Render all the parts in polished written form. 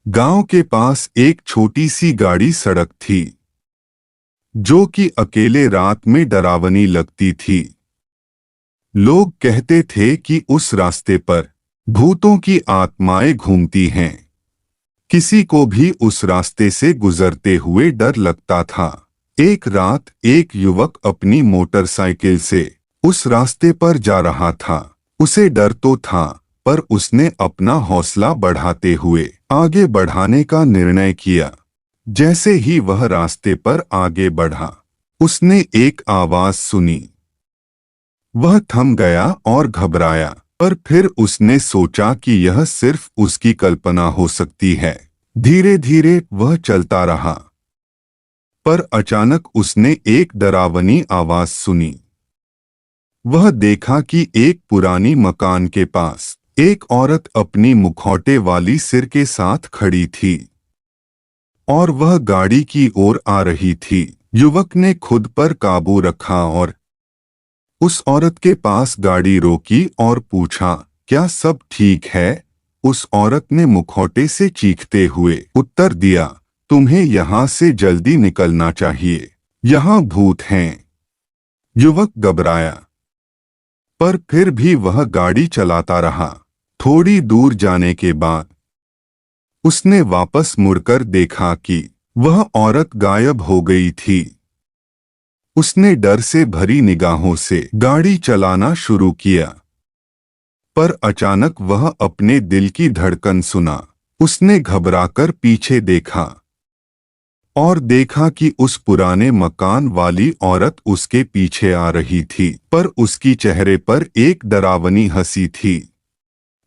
गांव के पास एक छोटी सी गाड़ी सड़क थी, जो कि अकेले रात में डरावनी लगती थी। लोग कहते थे कि उस रास्ते पर भूतों की आत्माएं घूमती हैं। किसी को भी उस रास्ते से गुजरते हुए डर लगता था। एक रात एक युवक अपनी मोटरसाइकिल से उस रास्ते पर जा रहा था। उसे डर तो था, पर उसने अपना हौसला बढ़ाते हुए आगे बढ़ाने का निर्णय किया। जैसे ही वह रास्ते पर आगे बढ़ा, उसने एक आवाज सुनी। वह थम गया और घबराया, पर फिर उसने सोचा कि यह सिर्फ उसकी कल्पना हो सकती है। धीरे धीरे वह चलता रहा, पर अचानक उसने एक डरावनी आवाज सुनी। वह देखा कि एक पुरानी मकान के पास एक औरत अपनी मुखौटे वाली सिर के साथ खड़ी थी और वह गाड़ी की ओर आ रही थी। युवक ने खुद पर काबू रखा और उस औरत के पास गाड़ी रोकी और पूछा, क्या सब ठीक है? उस औरत ने मुखौटे से चीखते हुए उत्तर दिया, तुम्हें यहाँ से जल्दी निकलना चाहिए, यहाँ भूत हैं। युवक घबराया, पर फिर भी वह गाड़ी चलाता रहा। थोड़ी दूर जाने के बाद उसने वापस मुड़कर देखा कि वह औरत गायब हो गई थी। उसने डर से भरी निगाहों से गाड़ी चलाना शुरू किया, पर अचानक वह अपने दिल की धड़कन सुना। उसने घबराकर पीछे देखा और देखा कि उस पुराने मकान वाली औरत उसके पीछे आ रही थी, पर उसकी चेहरे पर एक डरावनी हंसी थी।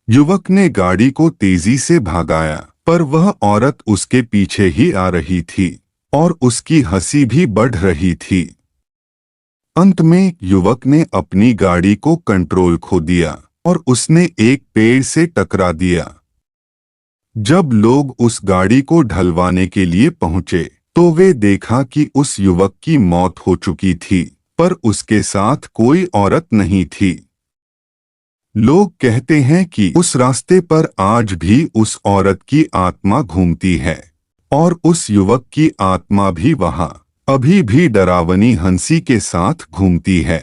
युवक ने गाड़ी को तेजी से भगाया, पर वह औरत उसके पीछे ही आ रही थी और उसकी हंसी भी बढ़ रही थी। अंत में युवक ने अपनी गाड़ी को कंट्रोल खो दिया और उसने एक पेड़ से टकरा दिया। जब लोग उस गाड़ी को ढलवाने के लिए पहुंचे, तो वे देखा कि उस युवक की मौत हो चुकी थी, पर उसके साथ कोई औरत नहीं थी। लोग कहते हैं कि उस रास्ते पर आज भी उस औरत की आत्मा घूमती है और उस युवक की आत्मा भी वहां अभी भी डरावनी हंसी के साथ घूमती है।